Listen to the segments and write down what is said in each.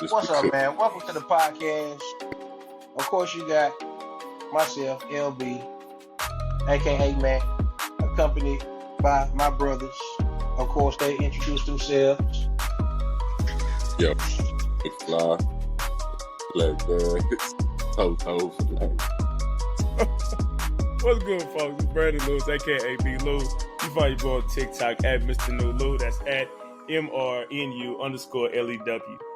What's up, man? Welcome to the podcast. Of course, you got myself, LB, aka Mac, accompanied by my brothers. Of course, they introduce themselves. Yo, it's Fly, Black Dad, Toto for life. What's good, folks? It's Brandon Lewis, aka B Lou. You find your boy on TikTok at Mr. New Lou. That's at MRNU_LEW.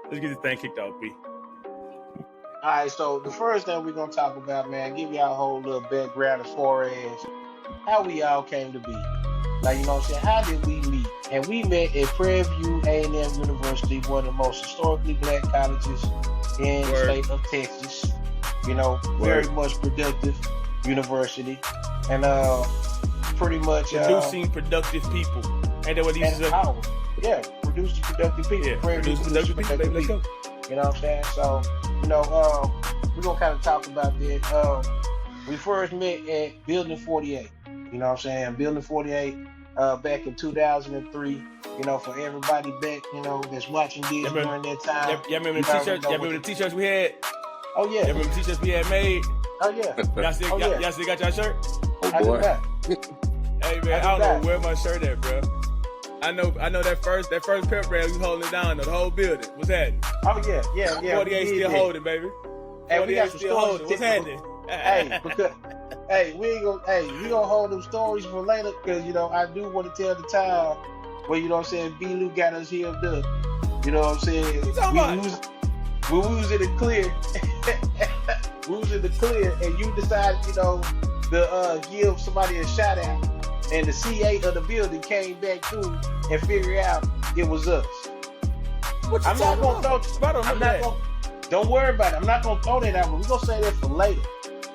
Let's get this thing kicked off, B. All right, so the first thing we're gonna talk about, man, give y'all a whole little background as far as how we all came to be. Like, you know what I'm saying? How did we meet? And we met at Prairie View A&M University, one of the most historically black colleges in the state of Texas. You know, very much productive university, and pretty much producing productive people. Ain't that what these are? Yeah, producing productive people. Yeah, producing productive people. Baby, let's go. You know what I'm saying? So, you know, we're gonna kind of talk about that. We first met at Building 48. You know what I'm saying? Building 48 back in 2003. You know, for everybody back, you know, that's watching this during that time. Yeah, remember the t-shirts? Yeah, remember the t-shirts we had? Oh yeah. Yeah, remember the t-shirts we had made? Oh yeah. Y'all still got your shirt? Oh boy. Hey man, I don't know where my shirt at, bro. I know that first pep rally, we holding it down, the whole building. What's happening? Oh yeah. 48 still holding, baby. Hey, we got some still holding. What's happening? We gonna hold them stories for later, because you know I do want to tell the time where, you know what I'm saying, B Lou got us here up. You know what I'm saying? We was in the clear. We was in the clear, and you decided, you know, to give somebody a shout out, and the CA of the building came back through and figured out it was us. Don't worry about it. I'm not gonna throw that out. We're gonna say that for later.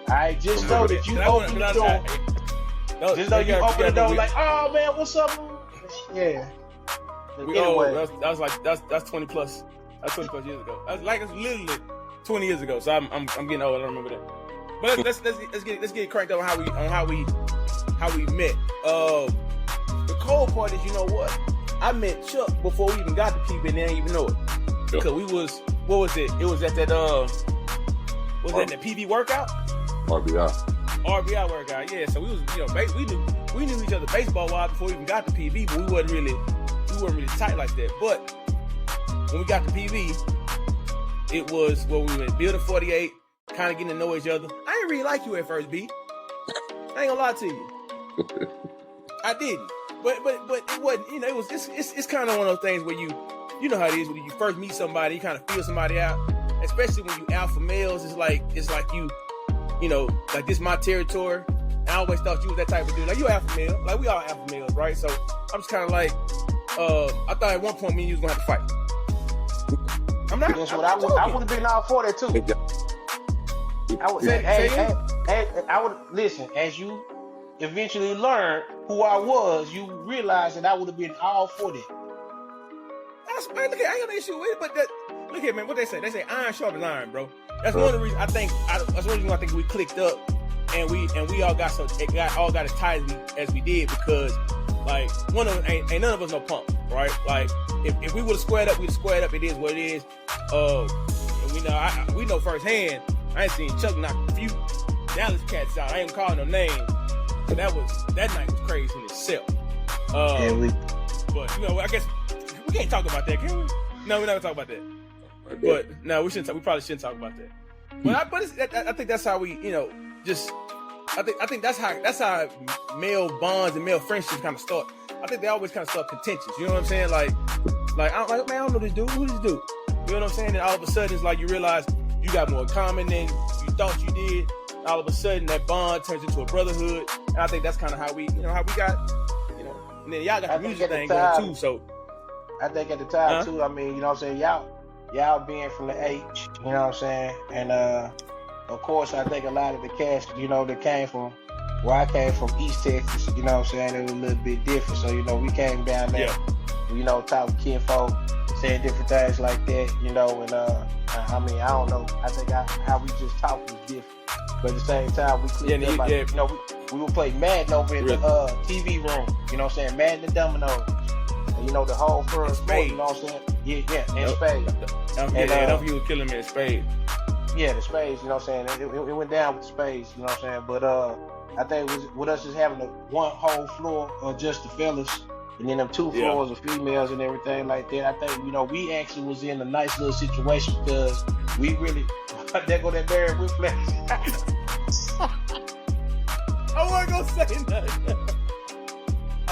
All right, just know that you open the door. Just know you open the door like, oh man, what's up? Yeah. Anyway, that's 20 plus. That's 20 plus years ago. That's literally 20 years ago. So I'm getting old. I don't remember that. But let's get cranked up on how we met. The cold part is, you know what? I met Chuck before we even got the PB, and they didn't even know it. Because we was, what was it? It was at that that the PB workout? RBI workout, yeah. So we was, you know, we knew each other baseball wise before we even got the PB, but we weren't really tight like that. But when we got the PB, it was where we went Building 48, kind of getting to know each other. I didn't really like you at first, B. I ain't gonna lie to you. I didn't. But it wasn't, you know, it's kind of one of those things where you know how it is when you first meet somebody, you kind of feel somebody out, especially when you alpha males. It's like you know, like this is my territory. I always thought you was that type of dude. Like, you alpha male, like we all alpha males, right? So I'm just kind of like, I thought at one point me and you was gonna have to fight. I'm not. That's what I would have been all for that too. I would say, I would listen. As you eventually learn who I was, you realize that I would have been all for that. Man, look, I ain't got an issue with it, but look here, man. What they say? They say iron sharpens iron, bro. That's one of the reasons I think. That's one reason I think we clicked up, and we all got as tight as we did, because like one of them ain't none of us no punk, right? Like if we would have squared up, we'd have squared up. It is what it is. And we know firsthand. I ain't seen Chuck knock a few Dallas cats out. I ain't calling no names, but that night was crazy in itself. But you know, I guess we can't talk about that, can we? No, we're not gonna talk about that. But no, we shouldn't. We probably shouldn't talk about that. But I think that's how we, you know, just. I think that's how male bonds and male friendships kind of start. I think they always kind of start contentious. You know what I'm saying? Like I'm like, man, I don't know this dude. Who this dude? You know what I'm saying? And all of a sudden, it's like you realize you got more in common than you thought you did. All of a sudden, that bond turns into a brotherhood. And I think that's kind of how we got, you know. And then y'all got the music thing going too. So I think at the time too. I mean, you know what I'm saying? Y'all being from the H, you know what I'm saying? And of course, I think a lot of the cast, you know, that came from where I came from, East Texas, you know what I'm saying? It was a little bit different. So, you know, we came down there, you know, talking kinfolk, saying different things like that, you know, and I mean, I don't know. I think how we just talk was different. But at the same time, we clicked up, you know, we would play Madden over in the TV room, you know what I'm saying? Madden and Dominoes. And, you know, the whole first sport, you know what I'm saying? and spades. Don't he was killing me in spades. Yeah, the spades, you know what I'm saying? It went down with the spades, you know what I'm saying? But I think it was with us just having one whole floor of just the fellas, and then them 2 floors of females and everything like that. I think, we actually was in a nice little situation because we really, there go that Barry Whiplash. I wasn't gonna say nothing. I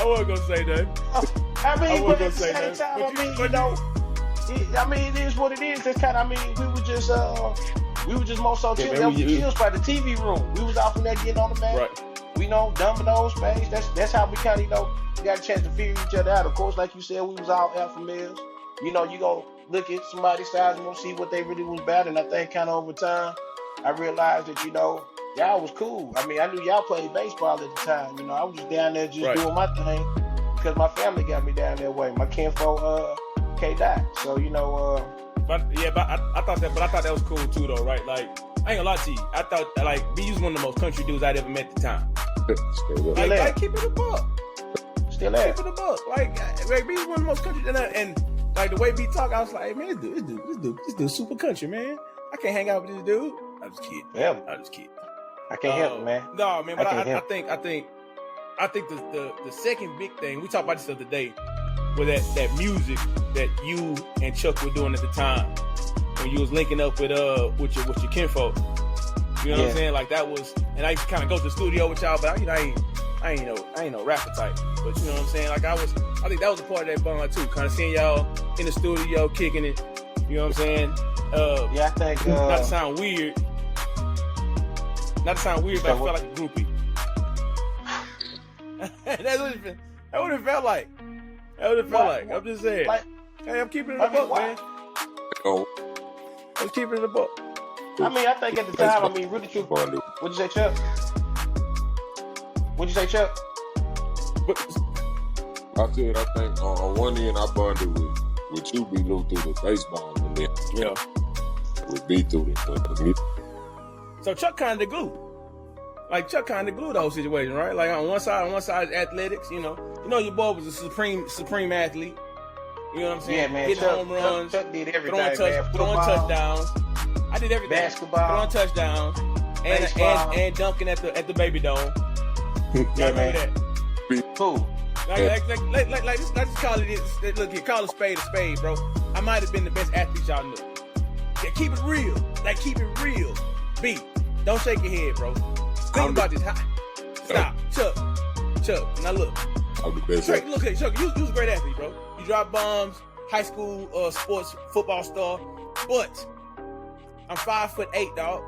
mean, but at the same time, it is what it is. It's kind of, we were just more so chill. It was by the TV room. We was off in there getting on the mat. Right. We dominoes, space. That's how we kind of, got a chance to figure each other out. Of course, like you said, we was all alpha males. You go look at somebody's size and see what they really was about. And I think kind of over time, I realized that, y'all was cool. I mean, I knew y'all played baseball at the time. I was just down there just doing my thing because my family got me down that way. My kinfolk, K-Dot. So, But I thought that was cool too, though, right? Like, I ain't gonna lie to you. I thought B was one of the most country dudes I'd ever met at the time. Like keep it a buck. Still there. Keep it a buck. Like B was one of the most country, and like the way B talk, I was like, hey, man, this dude super country, man. I can't hang out with this dude. I'm just kidding. Yeah. I'm just kidding. I can't help it, man. No, man, but I think the second big thing we talked about this the other day was that music that you and Chuck were doing at the time when you was linking up with your kinfolk. You know what I'm saying? Like that was, and I used to kind of go to the studio with y'all, but I ain't no rapper type. But you know what I'm saying? Like I think that was a part of that bond too. Kind of seeing y'all in the studio kicking it. You know what I'm saying? I think not to sound weird. Not to sound weird, but I felt like a groupie. That's what it felt like. I'm just saying. Hey, I'm keeping it in the book, man. I'm keeping it in the book. I think at the time, really true. What'd you say, Chuck? I said, I think on one end I bonded with you, B. Lou, through the baseball, and then with B through the music. So Chuck kind of glue. Like Chuck kind of glued the whole situation, right? Like on one side is athletics. You know your boy was a supreme athlete. You know what I'm saying? Yeah, man. Hit home runs, Chuck did everything. throwing touchdowns. I did everything. Basketball, throwing touchdowns, and dunking at the Baby Dome. Yeah, man. That. Cool. Let's just call it this. Look here, call a spade, bro. I might have been the best athlete y'all knew. Yeah, keep it real. Keep it real. B, don't shake your head, bro. Think about this. Stop. Chuck. Now look. I'm the best. Chuck, look at Chuck. You was a great athlete, bro. You dropped bombs, high school sports football star. But I'm 5'8", dog.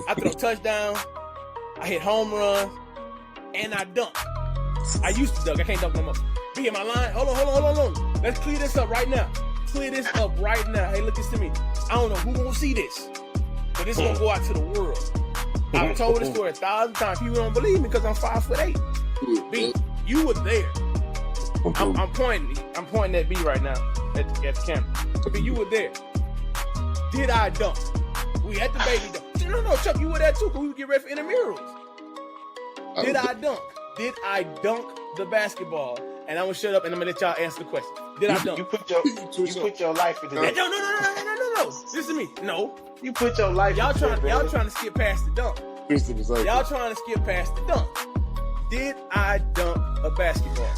I throw touchdowns. I hit home runs. And I dunk. I used to dunk. I can't dunk no more. Be in my line. Hold on. Let's clear this up right now. Hey, look this to me. I don't know who gonna see this, but this gonna go out to the world. I've told this story 1,000 times. People don't believe me because I'm 5'8". B, you were there. I'm pointing at B right now at the camera. B, you were there. Did I dunk? We at the Baby Dome. No, Chuck, you were there too, because we would get ready for intramurals. Did I dunk? Did I dunk the basketball? And I'm gonna shut up and I'm gonna let y'all answer the question. Did I dunk? You put your life into that. No. Listen to me. No. You put your life. Y'all trying to skip past the dunk. Y'all trying to skip past the dunk. Did I dunk a basketball?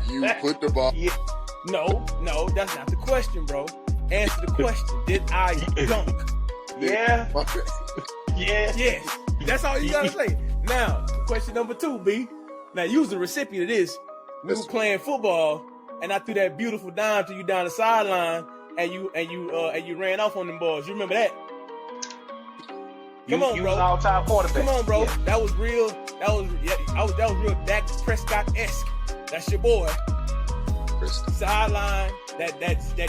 You put the ball. Yeah. No, that's not the question, bro. Answer the question. Did I dunk? Yeah. Yeah. Yes. That's all you gotta say. Now, question number 2, B. Now, you was the recipient of this. We were playing football, and I threw that beautiful dime to you down the sideline, and you ran off on them balls. You remember that? Come on, bro. Was all-time quarterback. Come on, bro. Yeah. That was real. That was real Dak Prescott-esque. That's your boy. Sideline. That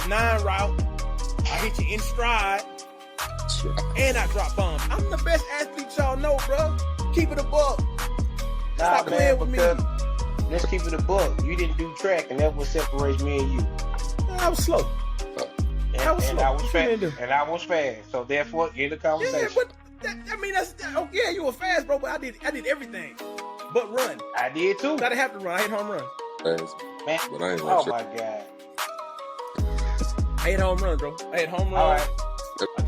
9 route. I hit you in stride. And I drop bombs. I'm the best athlete y'all know, bro. Keep it a buck. Stop playing with me. Let's keep it a buck. You didn't do track, and that's what separates me and you. I was slow. I was fast. So therefore, end the conversation. Yeah, you were fast, bro. But I did everything but run. I did too. Gotta have to run. I hit home run. Fast. Man, but I ain't my God. I hit home runs, bro. I hit home runs.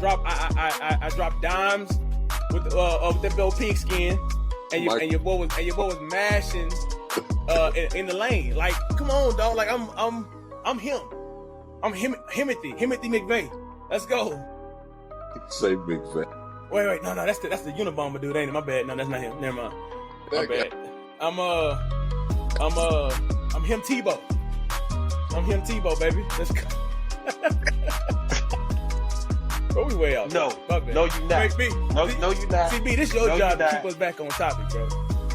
All right. I dropped dimes with that Bill Pigskin, and your boy was mashing in the lane. Like, come on, dog. Like I'm him. I'm Himothy McVeigh. Let's go. Say McVeigh. Wait, no, that's the Unabomber dude, ain't it? My bad. No, that's not him. Never mind. My bad. I'm him Tebow. I'm him Tebow, baby. Let's go. Bro, we way out. No, you not. B. No, you not. CB, this your job to keep us back on topic, bro.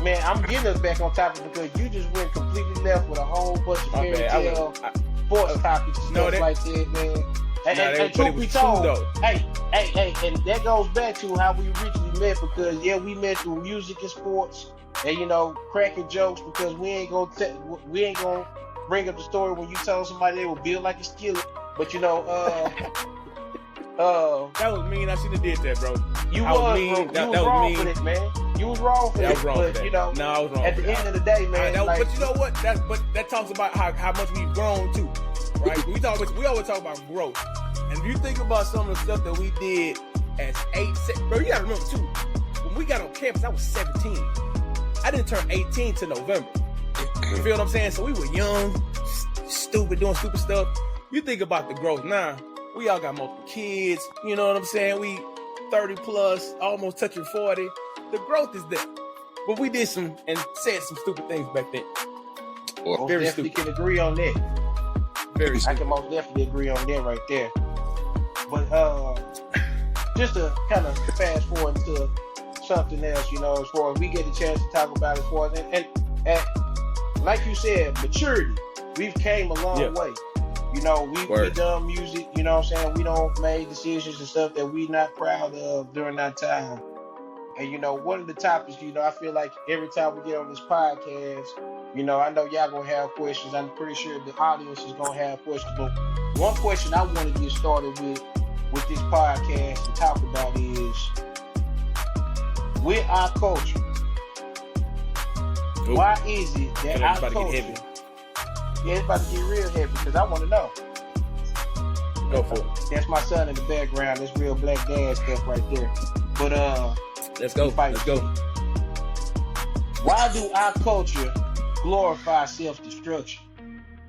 Man, I'm getting us back on topic because you just went completely left with a whole bunch of fairy tale sports topics and stuff like that, man. And truth be told, hey, and that goes back to how we originally met because we met through music and sports, and cracking jokes because we ain't gonna bring up the story when you tell somebody they were built like a skillet, but that was mean. I shouldn't have did that, bro. You was mean. That was wrong for it, man. You was wrong for that. But no, I was wrong. At the end of the day, man. But you know what? That talks about how much we've grown too, right? we always talk about growth, and if you think about some of the stuff that we did as 8, bro, you gotta remember too. When we got on campus, I was 17. I didn't turn 18 till November. You feel what I'm saying? So we were young, stupid, doing stupid stuff. You think about the growth now. We all got multiple kids, you know what I'm saying? We 30 plus, almost touching 40. The growth is there. But we did said some stupid things back then. Most definitely stupid. Can agree on that. Very stupid. I can most definitely agree on that right there. But just to kind of fast forward to something else, as far as we get a chance to talk about it for and like you said, maturity. We've came a long way. We done music, you know what I'm saying? We don't make decisions and stuff that we not proud of during that time. And, one of the topics, I feel like every time we get on this podcast, I know y'all going to have questions. I'm pretty sure the audience is going to have questions. But one question I want to get started with this podcast and talk about is, with our culture, why is it that our culture... Yeah, it's about to get real heavy because I want to know. Go for it. That's my son in the background. That's real black dad stuff right there. But let's go. Why do our culture glorify self-destruction?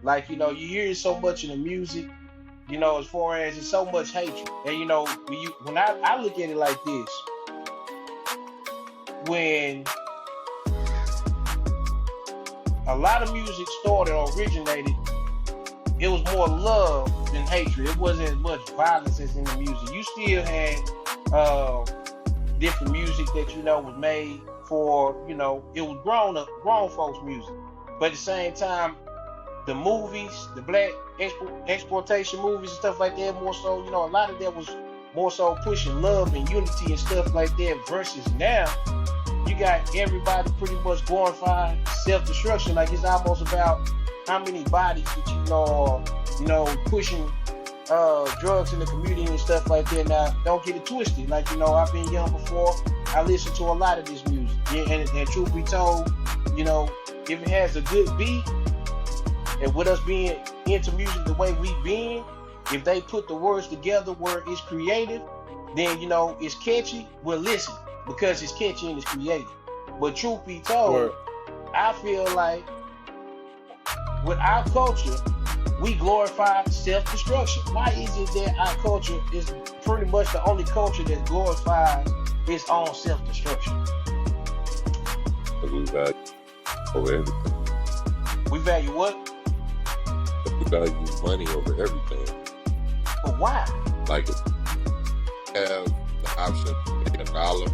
Like, you hear it so much in the music, as far as it's so much hatred. And when I look at it like this, when a lot of music started or originated, it was more love than hatred. It wasn't as much violence as in the music. You still had different music that was made for, it was grown folks music. But at the same time, the movies, the black exploitation movies and stuff like that, more so, a lot of that was more so pushing love and unity and stuff like that versus now. You got everybody pretty much glorifying self-destruction. Like it's almost about how many bodies that are, pushing drugs in the community and stuff like that. Now, don't get it twisted. Like, I've been young before. I listened to a lot of this music. And truth be told, if it has a good beat, and with us being into music the way we've been, if they put the words together where it's creative, then, it's catchy, we'll listen. Because it's catchy and it's creative. But truth be told, I feel like with our culture, we glorify self-destruction. Why is it that our culture is pretty much the only culture that glorifies its own self-destruction? Because we value over everything. We value what? We value money over everything. But why? Like if you have the option to pay $1,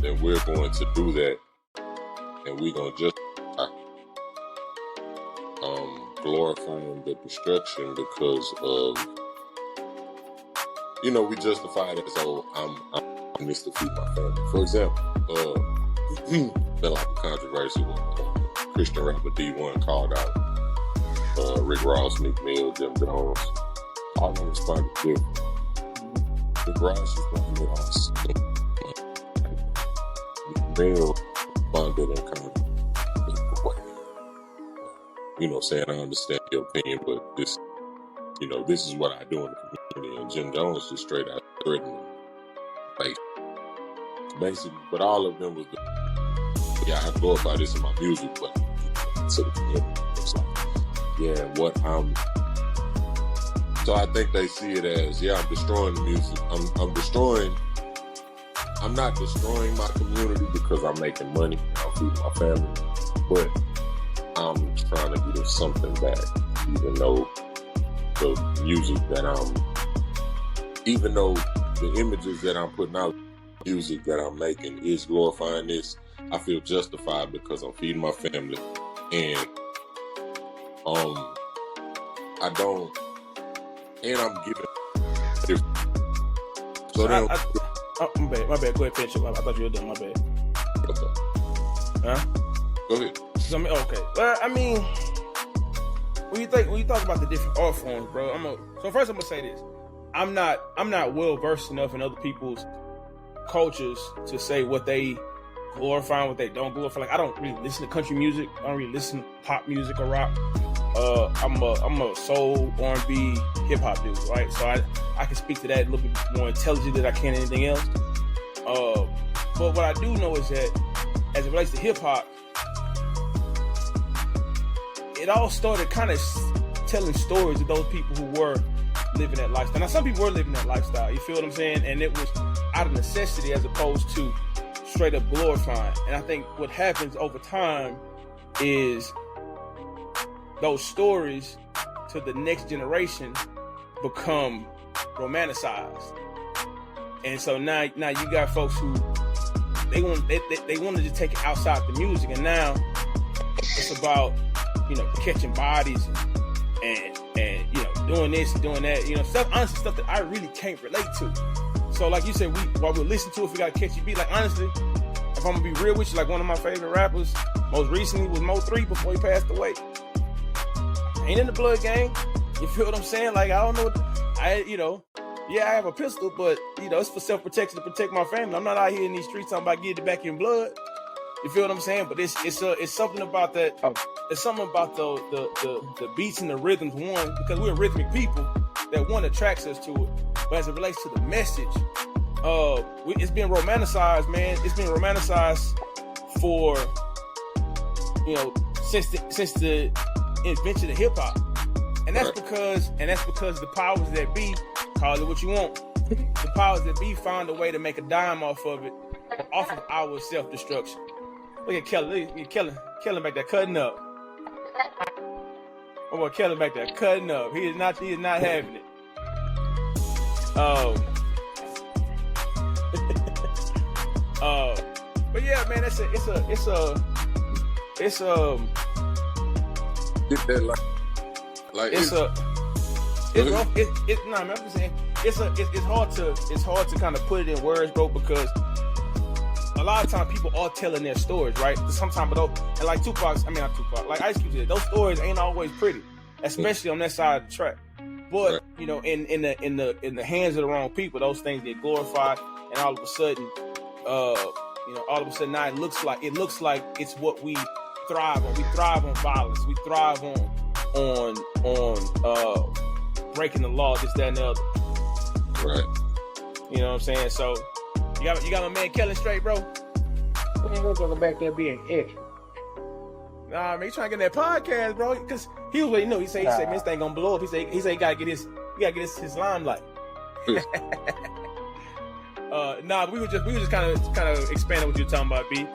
then we're going to do that, and we're going to just glorifying the destruction because of, we justify it as, I'm in this to feed my family. For example, been like a controversy when Christian rapper D1 called out Rick Ross, Meek Mill, Jim Jones. All of them responded different. Rick Ross responded on Bill responded in kind of a way. I understand your opinion, but this this is what I do in the community. And Jim Jones just straight out threatening basically. But all of them was I go about this in my music, but to the community, it's like, so I think they see it as, I'm destroying the music. I'm not destroying my community because I'm making money and I'm feeding my family, but I'm trying to give something back, even though the music that even though the images that I'm putting out, music that I'm making is glorifying this, I feel justified because I'm feeding my family, and I'm giving. So then, my bad. Go ahead, finish up. I thought you were done. My bad. Okay. Huh? Go ahead. Okay. Well, I mean, when you talk about the different art forms, bro, so first I'm gonna say this: I'm not well versed enough in other people's cultures to say what they glorify and what they don't glorify. Like, I don't really listen to country music. I don't really listen to pop music or rock. I'm a soul, R&B, hip hop dude, right? So I can speak to that a little bit more intelligent than I can anything else. But what I do know is that as it relates to hip hop, it all started kind of telling stories of those people who were living that lifestyle. Now, some people were living that lifestyle, you feel what I'm saying? And it was out of necessity as opposed to straight up glorifying. And I think what happens over time is those stories to the next generation become romanticized. And so now you got folks who they want to just take it outside the music, and now it's about catching bodies and doing this and doing that, stuff, honestly, stuff that I really can't relate to. So like you said, while we listen to it, we got a catchy beat. Like, honestly, if I'm gonna be real with you, like, one of my favorite rappers most recently was Mo3 before he passed away. Ain't in the blood gang. You feel what I'm saying? Like, I don't know. I have a pistol, but it's for self-protection to protect my family. I'm not out here in these streets talking about getting it back in blood. You feel what I'm saying? But it's something about that. It's something about the beats and the rhythms. One, because we're rhythmic people, that one attracts us to it. But as it relates to the message, it's been romanticized, man. It's been romanticized for since the invention of hip hop, and that's because the powers that be, call it what you want, the powers that be found a way to make a dime off of our self-destruction. Look at Kelly. Look at Kelly back there cutting up. Oh boy, Kelly back there cutting up. He is not having it. But yeah, man, it's hard to kind of put it in words, bro, because a lot of times people are telling their stories, right? Sometimes, and like like Ice Cube said, those stories ain't always pretty, especially on that side of the track. But in the hands of the wrong people, those things get glorified, and all of a sudden, now it looks like it's what we thrive on. We thrive on violence. We thrive on breaking the law, this, that, and the other. Right. You know what I'm saying? So you got my man Kelly straight, bro. We ain't gonna go back there being extra. Nah, man, he trying to get that podcast, bro. Because he was what he knew. He said, man, this thing gonna blow up. He said he gotta get his limelight. Nah, we were just kind of expanding what you were talking about, B.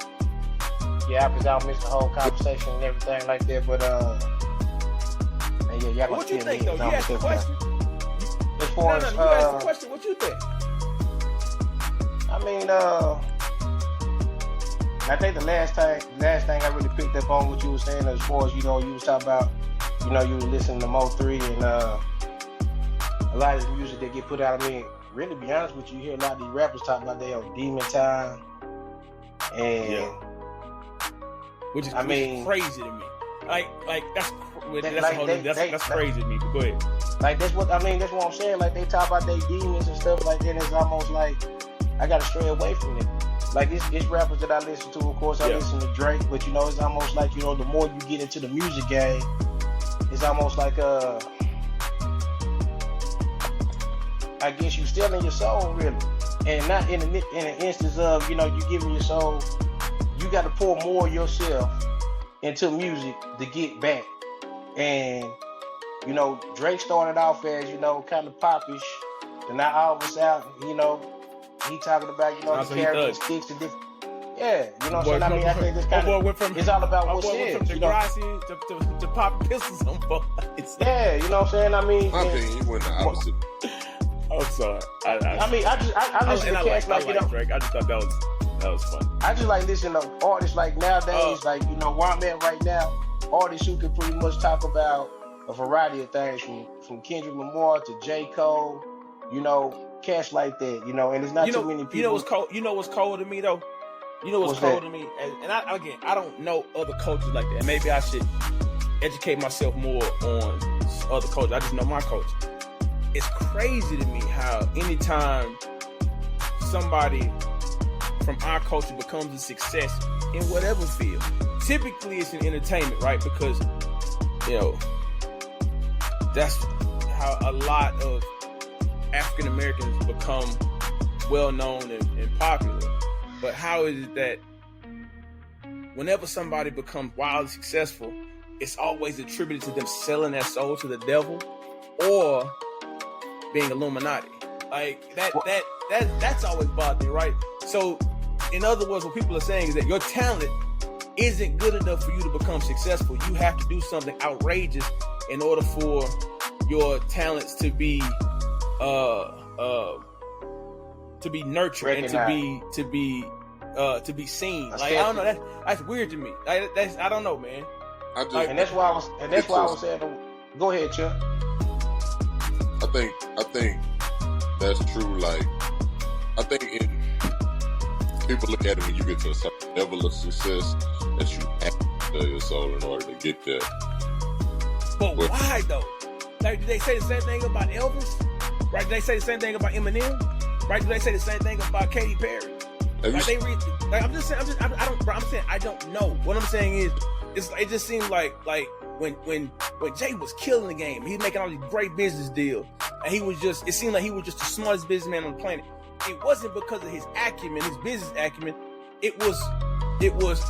Yeah, because I missed the whole conversation and everything like that, but yeah, y'all. What you think though? You asked the question. As far as you asked the question. What you think? I mean, I think the last thing I really picked up on what you were saying, as far as you was talking about, you were listening to Mo3 and a lot of the music that get put out. I mean, really, to be honest with you, hear a lot of these rappers talking about they on Demon Time, and which is crazy to me. Like that's crazy to me. But go ahead. Like that's what I'm saying. Like they talk about their demons and stuff like that. It's almost like I gotta stray away from it. Like it's rappers that I listen to. Of course, I listen to Drake, but it's almost like the more you get into the music game, it's almost like I guess you selling your soul really, and not in an instance of, you know, you giving your soul. You got to pour more of yourself into music to get back. And you know, Drake started off as, you know, kind of popish, and now all of us out, you know, he talking about, you know, the character sticks and different. Yeah, you know what I'm saying? I mean, I think this kind of, it's all about what's in. From Degrassi to pop pistols on both. Yeah, you know what I'm saying? I mean, my opinion, he went the opposite. I'm sorry. I mean, I listen to cats like, you know, Drake. I just thought that was fun. I just like listening to artists like nowadays, like, you know, where I'm at right now, artists who can pretty much talk about a variety of things, from Kendrick Lamar to J. Cole, you know, cats like that, you know, and it's not too many people. You know what's cold? You know what's cold to me though? You know what's cold to me? And I don't know other cultures like that. Maybe I should educate myself more on other cultures. I just know my culture. It's crazy to me how anytime somebody from our culture becomes a success in whatever field, typically it's in entertainment, right? Because, you know, that's how a lot of African Americans become well known and popular. But how is it that whenever somebody becomes wildly successful, it's always attributed to them selling their soul to the devil or being Illuminati? Like that's always bothered me, right? So in other words, what people are saying is that your talent isn't good enough for you to become successful. You have to do something outrageous in order for your talents to be nurtured and to be seen. Like, I don't know, that's weird to me. I don't know, man. And that's why I was saying. Go ahead, Chuck. I think that's true. Like, I think people look at it when you get to a certain level of success that you have to sell your soul in order to get there. But why though? Like, do they say the same thing about Elvis? Right? Do they say the same thing about Eminem? Right? Do they say the same thing about Katy Perry? Like, they read. Like, I'm just saying. I'm saying I don't know. What I'm saying is, it just seemed like when Jay was killing the game, he was making all these great business deals, and it seemed like he was just the smartest businessman on the planet. It wasn't because of his acumen, his business acumen. It was,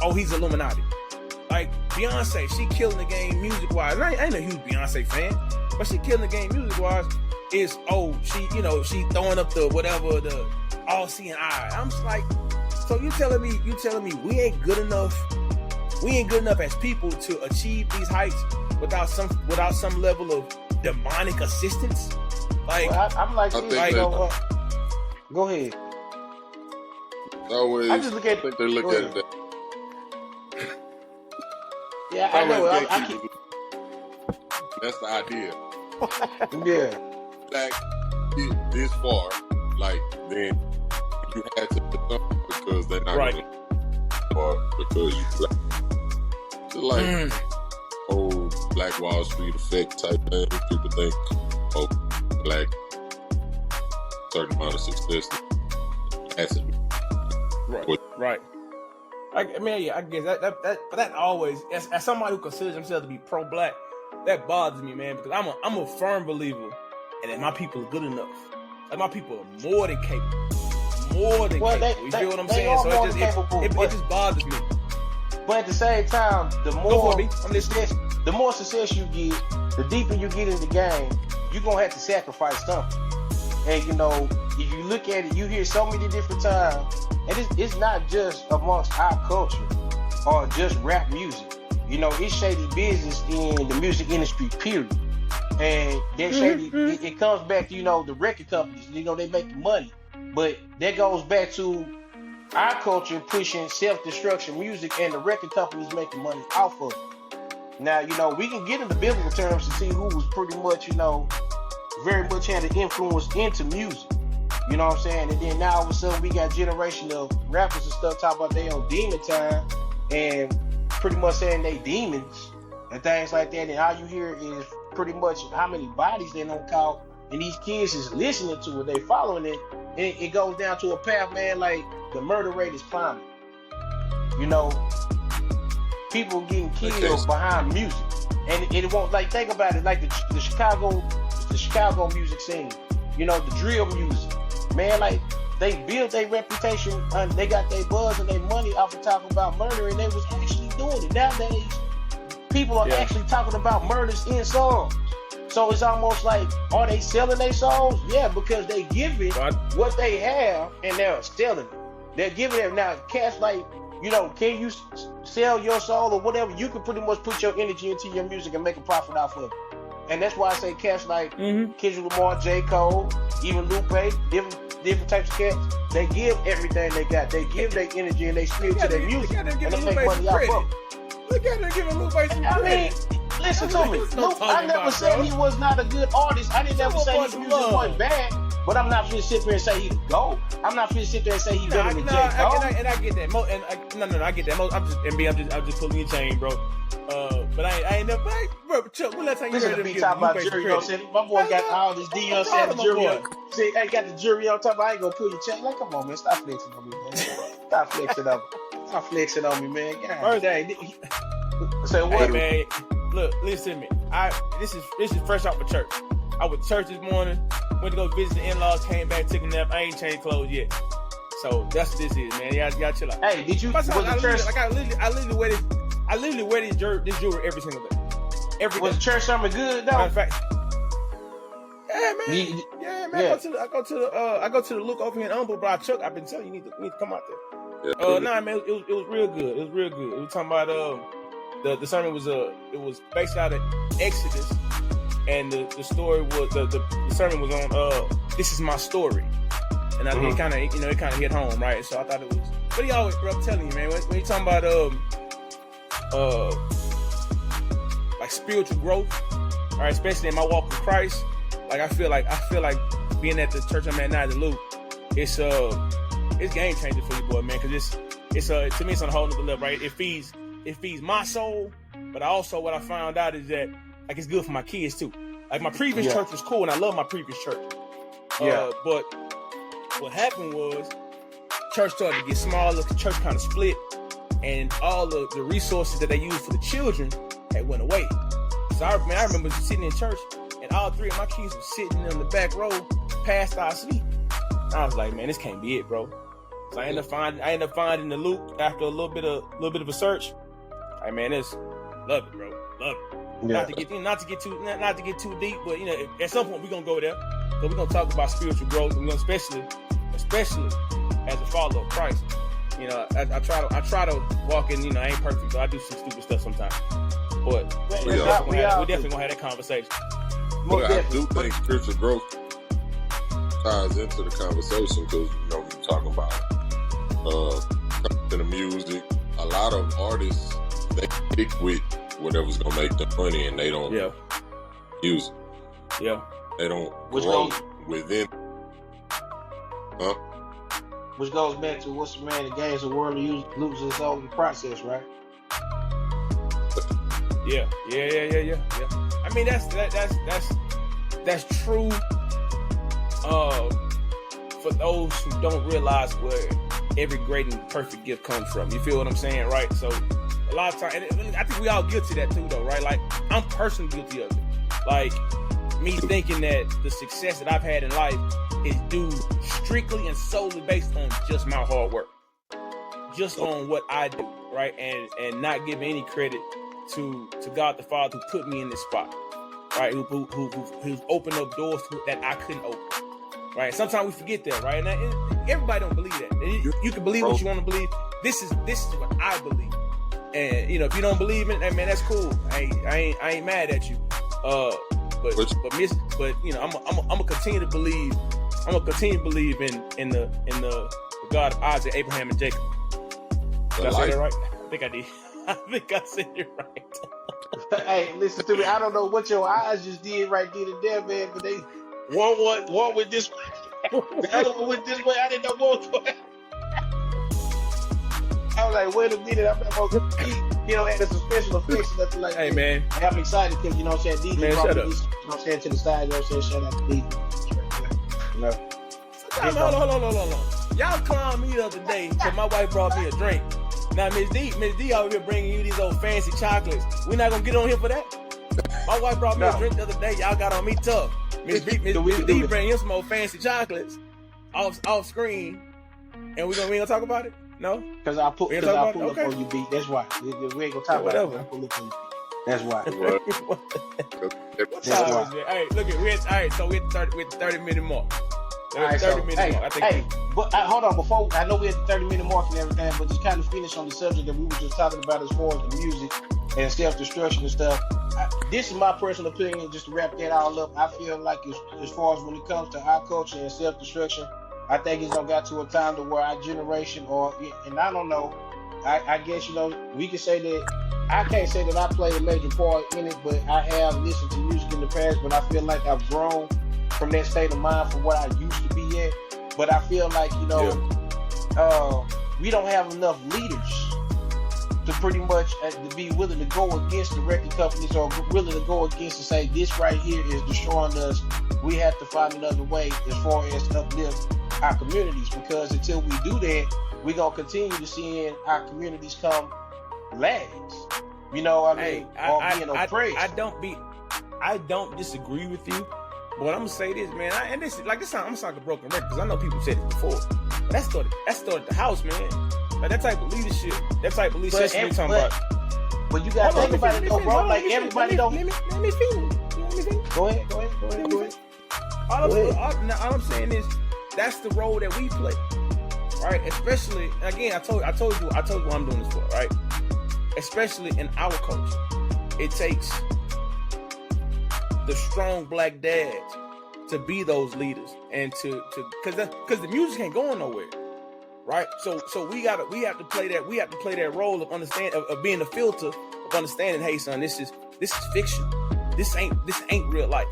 oh, he's Illuminati. Like Beyonce, she killing the game music-wise. I ain't a huge Beyonce fan, but she killing the game music-wise. She throwing up the whatever, the all-seeing eye. I'm just like, so you telling me we ain't good enough as people to achieve these heights without some level of demonic assistance? Like, well, I'm like, go ahead. Always, I just look at they look at it. Yeah, I know. That's the idea. Yeah. Like, this far, like, then you had to do something because they're not right. going to, or because you like, Black Wall Street effect type thing. People think, black, certain amount of success. Right. I guess that always, as somebody who considers himself to be pro-black, that bothers me, man, because I'm a firm believer, and that my people are good enough. Like, my people are more than capable. Capable. You feel what I'm saying? So it just bothers me. But at the same time, the more success you get, the deeper you get in the game, you're gonna have to sacrifice something. And you know, if you look at it, you hear so many different times, and it's not just amongst our culture or just rap music. You know, it's shady business in the music industry, period. And that shady, it comes back to, you know, the record companies. You know, they make the money, but that goes back to our culture pushing self-destruction music, and the record companies making money off of it. Now, you know, we can get into biblical terms to see who was pretty much, you know, very much had an influence into music. You know what I'm saying? And then now all of a sudden we got generation of rappers and stuff talking about they on demon time and pretty much saying they demons and things like that. And all you hear is pretty much how many bodies they don't call, and these kids is listening to it, they following it, and it goes down to a path, man, like the murder rate is climbing. You know, people getting killed behind music, and it won't, like, think about it, like the Chicago music scene. you know, the drill music. Man, like, they built their reputation, and they got their buzz and their money off of talking about murder, and they was actually doing it. Nowadays, people are actually talking about murders in songs. So it's almost like, are they selling their songs? Yeah, because they give it what they have, and they're selling it. They're giving it. Now, cats like, you know, can you sell your soul or whatever? You can pretty much put your energy into your music and make a profit off of it. And that's why I say cats like Kendrick Lamar, J. Cole, even Lupe, different types of cats, they give everything they got. They give their energy and they spirit to their music, and they make money off of it. Look at them giving Lupe some credit. I mean, listen to me. Lupe, I never said he was not a good artist. I didn't ever say his music wasn't bad. But I'm not finna sit there and say he's a GOAT. I'm not finna sit there and say he's better than J. Cole. And I get that. I get that. I'm just pulling your chain, bro. But I ain't never. Bro, Chuck, when last time you heard him give about jury? You know what I'm saying? My boy got all this D. Said the jury on. See, I got the jury on top. I ain't gonna pull your chain. Like, come on, man, stop flexing on me, man. Stop flexing on me, man. God dang. Say what? Hey, man, look, listen to me. This is fresh off of church. I was at church this morning, went to go visit the in-laws, came back, took a nap. I ain't changed clothes yet. So that's what this is, man. Y'all chill out. Hey, did you? I literally wear this jewelry every single day. Was the church something good though? Matter of fact, yeah, man. Yeah. I go to the look over here in Humble, bro. Chuck, I've been telling you, you need to come out there. Nah, man, it was real good. It was real good. We were talking about the sermon was it was based out of Exodus. And the story was the sermon was on this is my story, and I think it kind of hit home, right? So I thought it was. But he always, bro, I'm telling you, man, when you talking about like spiritual growth, all right, especially in my walk with Christ, like I feel like being at the church I'm at now, the Loop, it's game changer for you, boy, man, because it's to me it's on a whole nother level, right? It feeds my soul, but also what I found out is that, like, it's good for my kids too. Like, my previous church was cool, and I love my previous church. But what happened was, church started to get smaller. The church kind of split, and all of the resources that they used for the children had went away. So I remember sitting in church, and all three of my kids were sitting in the back row, passed out asleep. And I was like, man, this can't be it, bro. So I ended up finding the Loop after a little bit of a search. Like, man, love it, bro, love it. Yeah. Not to get too deep, but you know, at some point we're gonna go there, because we're gonna talk about spiritual growth, and we're gonna especially as a follower of Christ. You know, I try to walk in. You know, I ain't perfect, but I do some stupid stuff sometimes. But we definitely gonna have that conversation. But I do think spiritual growth ties into the conversation, because you know, we're talking about in the music. A lot of artists, they stick with whatever's gonna make them money, and they don't use it. Yeah. They don't grow within. Which goes back to what's the man that gains the world and loses his soul in the process, right? Yeah. I mean, that's true. For those who don't realize where every great and perfect gift comes from. You feel what I'm saying, right? So a lot of times, and I think we all guilty of that too, though, right? Like, I'm personally guilty of it. Like, me thinking that the success that I've had in life is due strictly and solely based on just my hard work, just on what I do, right? And not giving any credit to God the Father who put me in this spot, right? Who's opened up doors that I couldn't open, right? Sometimes we forget that, right? And everybody don't believe that. You can believe what you want to believe. This is what I believe. And you know, if you don't believe it, man, that's cool. I ain't mad at you. But you know, I'm gonna continue to believe. I'm gonna continue to believe in the God of Isaac, Abraham, and Jacob. Did I say that right? I think I did. I think I said it right. Hey, listen to me. I don't know what your eyes just did right there and there, man. But they one went this way, the other one went this way. I didn't know what was going. I was like, wait a minute, I'm not gonna compete. You know, add some special effects and nothing like that. Hey, man. I'm excited because, you know what I'm saying, DJ man, brought me this, you know what I'm saying, to the side, you know what I'm saying, shout out to DJ. You know. Hold on. Y'all clowned me the other day because my wife brought me a drink. Now, Miss D over here bringing you these old fancy chocolates. We're not gonna get on here for that. My wife brought me a drink the other day. Y'all got on me tough. Miss D bring him some more fancy chocolates off screen, and we gonna talk about it? No, because I pull up on you, B. That's why we ain't gonna talk about it. I pull up on you. That's why. That's why. Hey, look at all right. So we're at the 30-minute mark. All right, but hold on. Before I know we're at the 30-minute mark and everything, but just kind of finish on the subject that we were just talking about as far as the music and self-destruction and stuff. This is my personal opinion. Just to wrap that all up, I feel like as far as when it comes to our culture and self-destruction, I think it's gonna got to a time to where our generation, and I don't know. I guess we can say that. I can't say that I played a major part in it, but I have listened to music in the past. But I feel like I've grown from that state of mind from what I used to be at. But I feel like we don't have enough leaders to pretty much to be willing to go against the record companies or willing to go against and say this right here is destroying us. We have to find another way as far as uplift our communities, because until we do that, we're gonna continue to see our communities come lags. Being oppressed. I don't disagree with you, but I'm gonna say this, man. I'm gonna sound like a broken record because I know people said it before. But that started at the house, man. Like that type of leadership. That's what we're talking about. But you gotta think about it, though, bro. Like everybody don't. Let me finish. Go ahead. All I'm saying is that's the role that we play, right? Especially again, I told you what I'm doing this for, right? Especially in our culture, it takes the strong black dads to be those leaders and because the music ain't going nowhere, right? So we have to play that role of of being the filter of understanding. Hey, son, this is fiction. This ain't real life,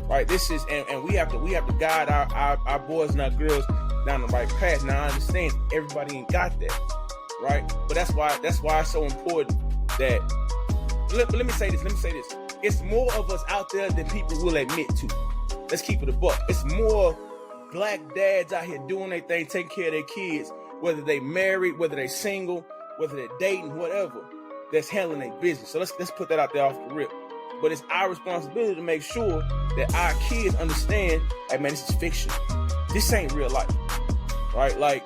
right? This is and we have to guide our boys and our girls down the right path. Now I understand everybody ain't got that. Right, but that's why it's so important that. Let me say this. It's more of us out there than people will admit to. Let's keep it a buck. It's more black dads out here doing their thing, taking care of their kids, whether they married, whether they single, whether they're dating, whatever. That's handling their business. So let's put that out there off the rip. But it's our responsibility to make sure that our kids understand, hey man, this is fiction. This ain't real life. Right, like,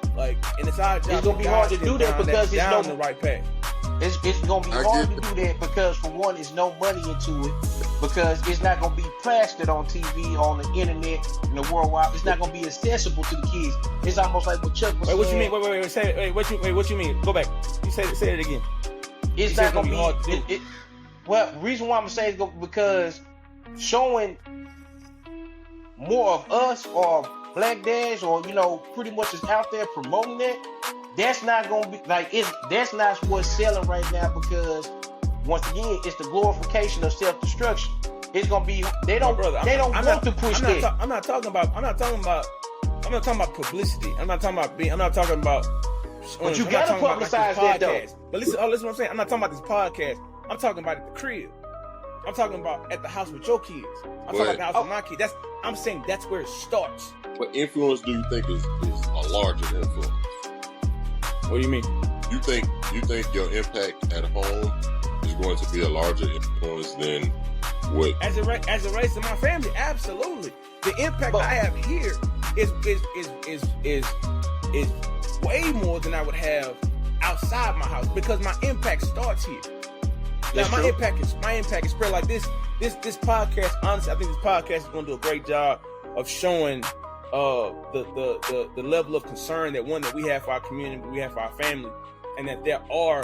and it's our job. It's gonna be hard to do that because it's down the right path. It's gonna be hard to do that because, for one, there's no money into it. Because it's not gonna be plastered on TV, on the internet, in the worldwide. It's not gonna be accessible to the kids. It's almost like what Chuck was saying. What you mean? Wait. Say it. What you mean? Go back. You say it again. It's not gonna be hard to do. Well, the reason why I'm saying is because showing more of us or black dads, or pretty much is out there promoting that. That's not gonna be that's not what's selling right now, because once again, it's the glorification of self-destruction. It's gonna be they don't want to push that. I'm not talking about publicity. I'm not talking about. But you gotta publicize that though. But listen what I'm saying. I'm not talking about this podcast. I'm talking about at the crib. I'm talking about at the house with your kids. I'm talking about the house with my kids. I'm saying that's where it starts. What influence do you think is a larger influence? What do you mean? You think your impact at home is going to be a larger influence than what? As it relates to my family, absolutely. The impact I have here is way more than I would have outside my house, because my impact starts here. Now my impact is spread like this. This podcast, honestly, I think this podcast is going to do a great job of showing the level of concern that we have for our community, we have for our family, and that there are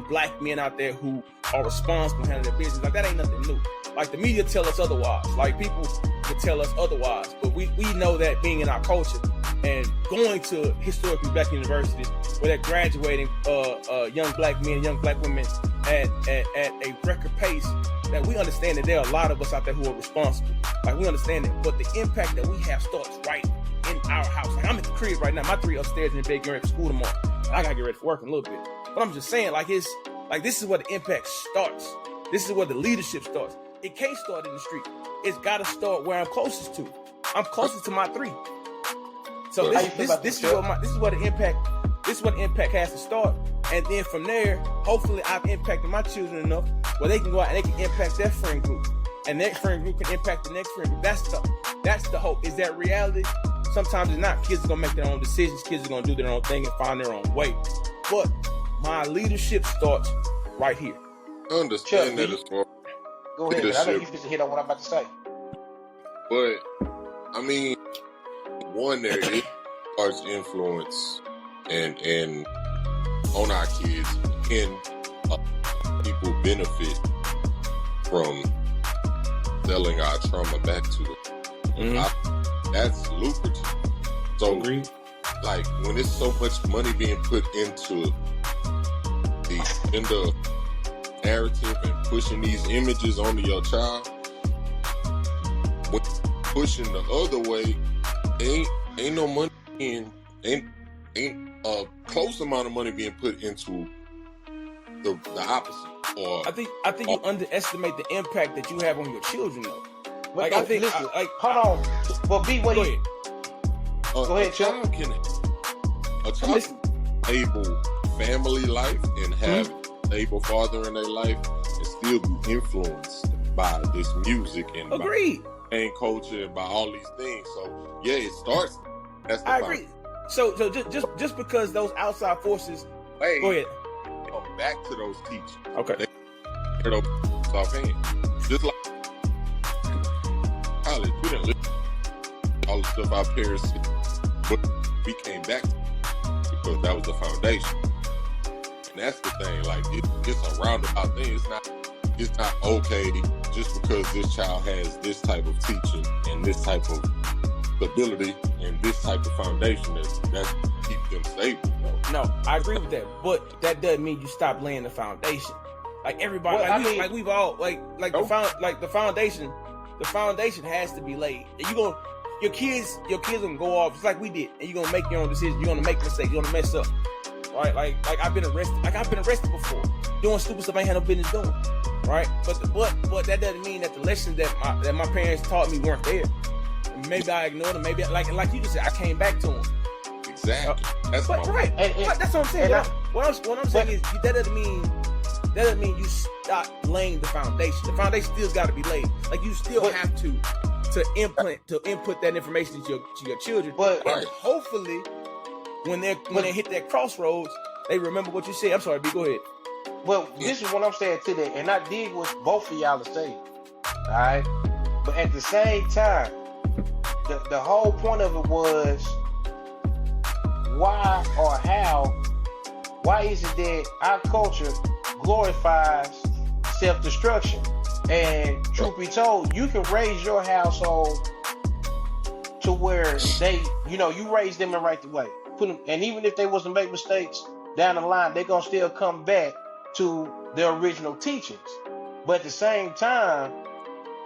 black men out there who are responsible for handling their business. Like that ain't nothing new. Like the media tell us otherwise. Like people could tell us otherwise, but we know that being in our culture and going to historically black universities where they're graduating young black men, young black women at a record pace, that we understand that there are a lot of us out there who are responsible. Like we understand that, but the impact that we have starts right in our house. Like I'm at the crib right now. My 3 upstairs in the bed getting ready for school tomorrow. I gotta get ready for work in a little bit. But I'm just saying, this is where the impact starts. This is where the leadership starts. It can't start in the street. It's gotta start where I'm closest to. I'm closest to my 3. So this is where the impact has to start. And then from there, hopefully I've impacted my children enough where they can go out and they can impact their friend group. and next friend group can impact the next friend group. That's the hope. Is that reality? Sometimes it's not. Kids are gonna make their own decisions. Kids are gonna do their own thing and find their own way. But my leadership starts right here. I understand that as far. Go ahead, man. I know you supposed to hit on what I'm about to say. But I mean, one, there is large influence and on our kids, and people benefit from selling our trauma back to them. Mm-hmm. That's lucrative. So, like, when there's so much money being put into the gender narrative and pushing these images onto your child, when pushing the other way, ain't no money ain't a close amount of money being put into the opposite. Or I think you underestimate the impact that you have on your children, though. Like, I think, listen, hold on. Well, B, what do you? Go ahead, child can able family life and have a stable father in their life and still be influenced by this music and by culture and by all these things. So yeah, it starts. That's the I agree. So just because those outside forces. Go ahead. Come back to those teachers. Okay. They those off hands. Just like college, we didn't listen to all the stuff our parents said, but we came back because that was the foundation. And that's the thing. Like it's a roundabout thing. It's not okay just because this child has this type of teaching and this type of stability and this type of foundation that keep them stable. No, I agree with that, but that doesn't mean you stop laying the foundation. Like everybody, we've all the foundation. The foundation has to be laid. Your kids gonna go off just like we did, and you're gonna make your own decisions. You're gonna make mistakes. You're gonna mess up. Right? Like I've been arrested. Like I've been arrested before, doing stupid stuff I ain't had no business doing. Right? But that doesn't mean that the lessons that my parents taught me weren't there. Maybe I ignored them. Maybe like you just said, I came back to them. Exactly. That's right. That's what I'm saying. What I'm saying is that doesn't mean you stop laying the foundation. The foundation still's got to be laid. Like you still have to input that information to your children. But hopefully, when they hit that crossroads, they remember what you said. I'm sorry, B. Go ahead. Well, this is what I'm saying to that, and I dig what both of y'all are saying. All right, but at the same time, the whole point of it was why is it that our culture glorifies self-destruction? And truth be told, you can raise your household to where you raise them in the right way. And even if they was to make mistakes down the line, they're gonna still come back to their original teachings. But at the same time,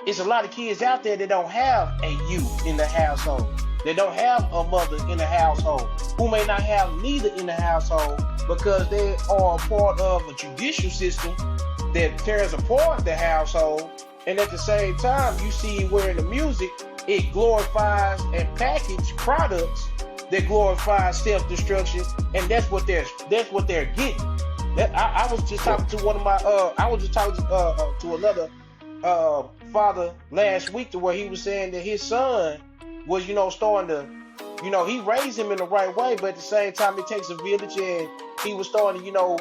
it's a lot of kids out there that don't have a you in the household. They don't have a mother in the household, who may not have neither in the household because they are a part of a judicial system that tears apart the household. And at the same time, you see where in the music, it glorifies and package products that glorify self-destruction, and that's what they're getting. I was just talking to one of my to another father last week, to where he was saying that his son was starting to he raised him in the right way, but at the same time it takes a village, and he was starting to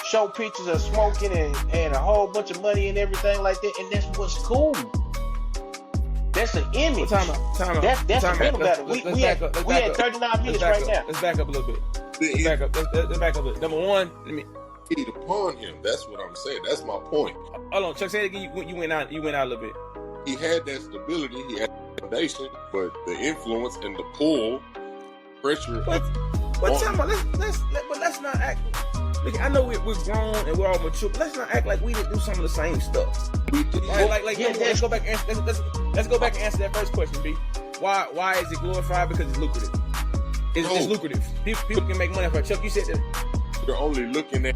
show pictures of smoking and a whole bunch of money and everything like that, and that's what's cool. That's an image. Time out. That's the thing about it. We had 39 minutes right now. Let's back up a little bit. Let's back up a bit. Number one, let me feed upon him. That's what I'm saying. That's my point. Hold on, Chuck. Say it again. You went out a little bit. He had that stability. He had the foundation, but the influence and the pull, pressure. But let's not act. Look, I know we're grown and we're all mature, but let's not act like we didn't do some of the same stuff. Let's go back and answer that first question, B. Why is it glorified? Because it's lucrative. It's lucrative. People can make money off it. Chuck, you said that. You're only looking at,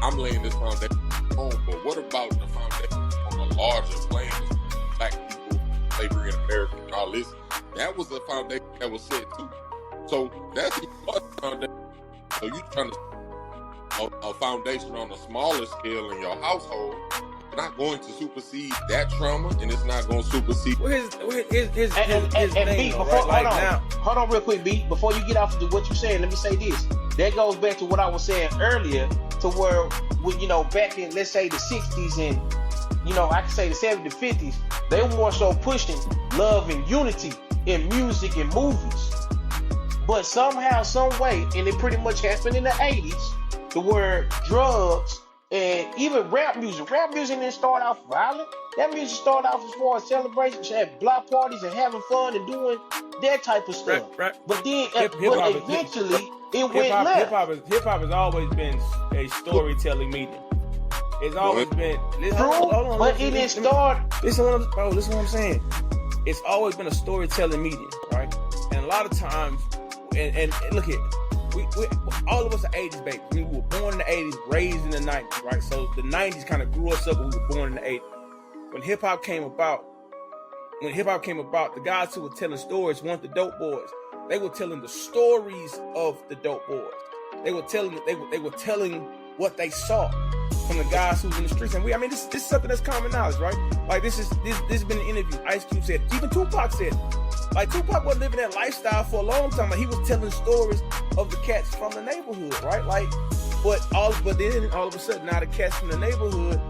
I'm laying this foundation on, but what about the foundation on a larger plane? Black people, slavery in America, and all this. That was a foundation that was set too. So that's the foundation. So you're trying to a foundation on a smaller scale in your household, not going to supersede that trauma, and it's not going to supersede. His name, hold on real quick, B. Before you get off of what you're saying, let me say this. That goes back to what I was saying earlier, to where, back in, let's say, the 60s and, I can say the 70s, 50s, they were more so pushing love and unity in music and movies. But somehow, some way, and it pretty much happened in the 80s, the word drugs and even rap music didn't start off violent. That music started off as far as celebrations, had block parties and having fun and doing that type of stuff. Right. But then, eventually, it went left. Hip hop has always been a storytelling medium. It's always been. But it didn't start. Listen what I'm saying. It's always been a storytelling medium, right? And a lot of times, and look here, we all of us are 80s babies. We were born in the 80s, raised in the 90s, right? So the 90s kind of grew us up when we were born in the 80s. When hip hop came about, the guys who were telling stories weren't the dope boys. They were telling the stories of the dope boys. They were telling what they saw from the guys who was in the streets. And this is something that's common knowledge, right? Like this has been an interview. Ice Cube said, even Tupac said, like Tupac wasn't living that lifestyle for a long time. Like he was telling stories of the cats from the neighborhood, right? Like, but then all of a sudden, now the cats from the neighborhood,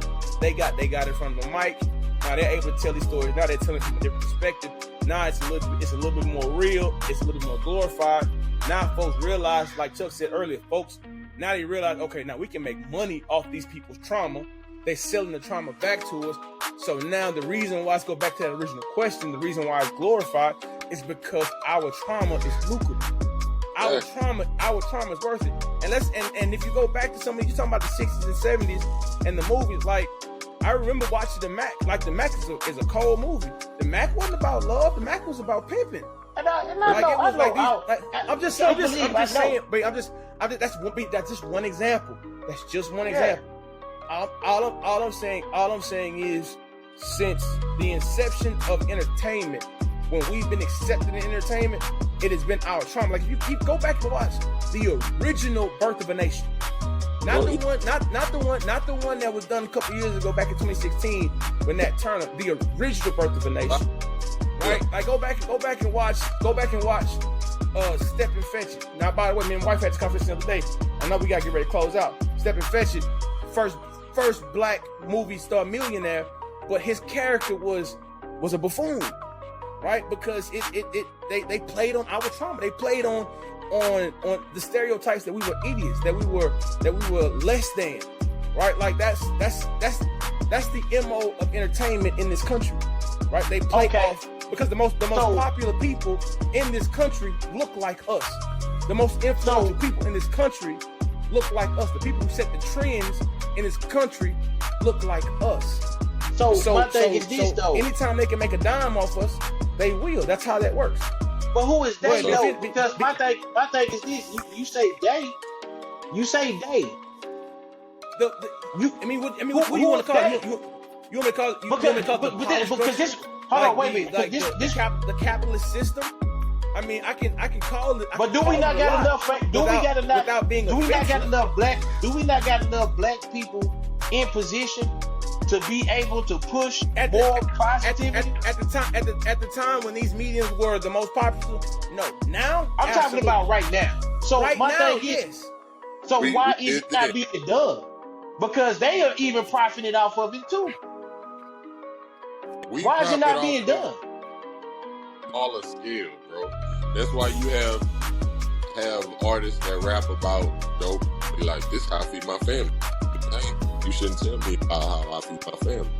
they got it from the mic. Now they're able to tell these stories. Now they're telling from a different perspective. Now it's a little bit more real. It's a little bit more glorified. Now folks realize, like Chuck said earlier, now they realize, okay, now we can make money off these people's trauma. They're selling the trauma back to us. So now the reason why, let's go back to that original question, the reason why it's glorified is because our trauma is lucrative. Our trauma is worth it. And if you go back to some of you're talking about the 60s and 70s and the movies, like I remember watching The Mac. Like The Mac is a cold movie. The Mac wasn't about love. The Mac was about pimping. I'm just saying. That's just one example. That's just one example. All I'm saying is, since the inception of entertainment, when we've been accepted in entertainment, it has been our trauma. Like if you go back and watch the original Birth of a Nation. Not the one that was done a couple years ago, back in 2016, when that turned up. The original Birth of a Nation, right? Like go back and watch. Step and Fetch It. Now, by the way, me and my wife had this conversation the other day. I know we gotta get ready to close out. Step and Fetch It, first black movie star millionaire, but his character was a buffoon, right? Because they played on our trauma. They played on the stereotypes that we were idiots, that we were less than, right? Like that's the MO of entertainment in this country, right? They play off because the most popular people in this country look like us. The most influential people in this country look like us. The people who set the trends in this country look like us. So my thing is this though. Anytime they can make a dime off us, they will. That's how that works. But who is they though? Because my thing is this. You say they. You say they. What do you want to call it? You want me to call it? Because this. Hold on, wait a minute. The capitalist system. I mean, I can call it. But do we not got enough? Do we not got enough black people in position to be able to push more positivity? At the time when these mediums were the most popular, no. Now I'm talking about right now. So right my now, thing is, so why is it not being done? Because they are even profiting off of it too. Why is it not being done? Smaller scale, bro. That's why you have artists that rap about dope. Be like, this is how I feed my family. Dang, you shouldn't tell me how I feed my family.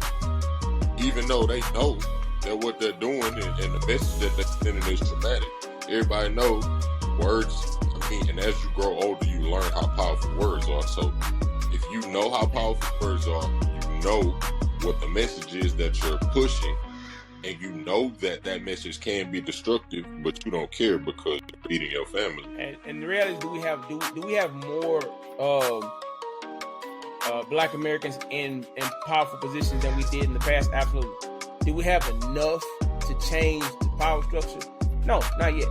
Even though they know that what they're doing and the message that they're sending is traumatic. Everybody knows words. And as you grow older, you learn how powerful words are. So if you know how powerful words are, you know what the message is that you're pushing, and you know that message can be destructive, but you don't care because you're feeding your family. And the reality is, do we have more black Americans in powerful positions than we did in the past? Absolutely. Do we have enough to change the power structure? No, not yet.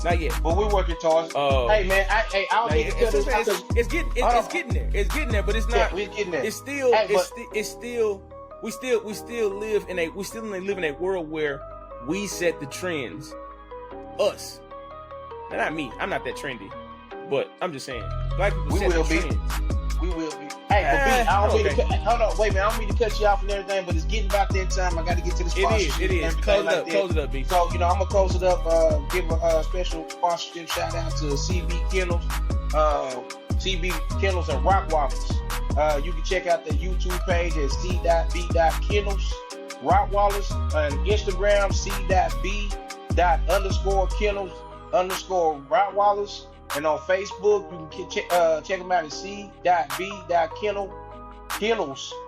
Not yet. But we're working towards. Hey man, I don't need to cut this. It's getting there. It's getting there, but it's not. Yeah, we're getting there. It's still. It's still. We still live in a world where we set the trends. Us. Now, not me. I'm not that trendy, but I'm just saying. Black people set the trends. We will be. Hey, but B, I don't mean to hold on, wait, man. I don't mean to cut you off and everything, but it's getting about that time. I got to get to the sponsorship. It is. Close it up, B. So, I'm going to close it up. Give a special sponsorship shout out to CB Kennels, and Rock Wallers. You can check out the YouTube page at c.b.kennels, Rock Wallers, on Instagram, c.b._kennels_Rock Wallers. And on Facebook, you can check them out at c.b.kennels,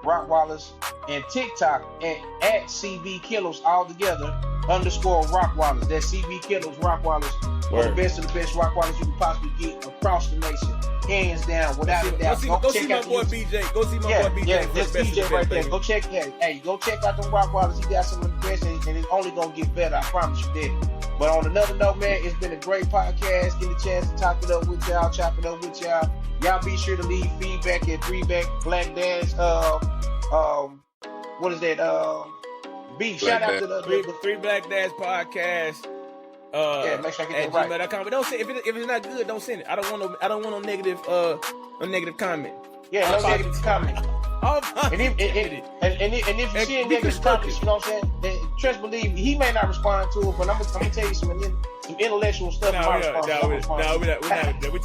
Rock Wallers, and TikTok at CB Kennels all together _Rock Wallers. That's CB Kennels, Rock Wallers. One of the best Rock Wallers you can possibly get across the nation. Hands down, without a doubt. Go see my boy BJ. Go see my boy BJ. Yeah, that's BJ right there. Go check out them Rock Wallers. He got some of the best, and it's only going to get better. I promise you that. But on another note, man, it's been a great podcast. Get a chance to talk it up with y'all, chop it up with y'all. Y'all be sure to leave feedback at 3 Black Dads. What is that? B. Shout out to the 3 Black Dads podcast. Make sure I get that right. But don't send if it's not good. Don't send it. I don't want no negative comment. Yeah, no negative comment. And if you see a negative comment, you know what I'm saying? Trust believe me, he may not respond to it, but I'm gonna tell you some intellectual stuff. We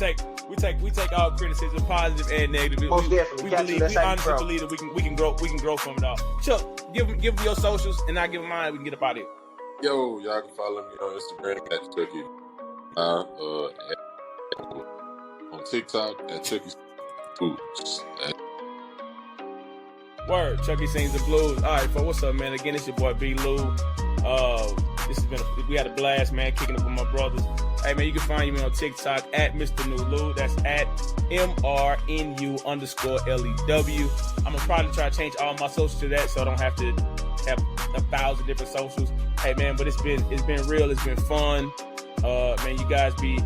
take all criticism, positive and negative. Most definitely. We honestly believe that we can grow from it all. Chuck, give them your socials, and I give them mine. We can get up out of here. Yo, y'all can follow me on Instagram at Chucky. On TikTok at Chucky Foods. Word, Chucky Sings the Blues. All right, what's up, man? Again, it's your boy B. Lou. This has been we had a blast, man, kicking up with my brothers. Hey, man, you can find me on TikTok at Mr. New Lou. That's at MRNU_LEW. I'm gonna probably try to change all my socials to that, so I don't have to have 1,000 different socials. Hey, man, but it's been real. It's been fun. Man, you guys be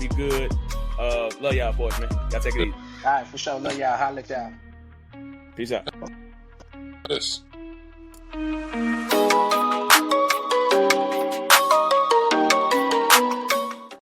good. Love y'all, boys, man. Y'all take it easy. All right, for sure. Love y'all. Holla at y'all. Peace out. Yes.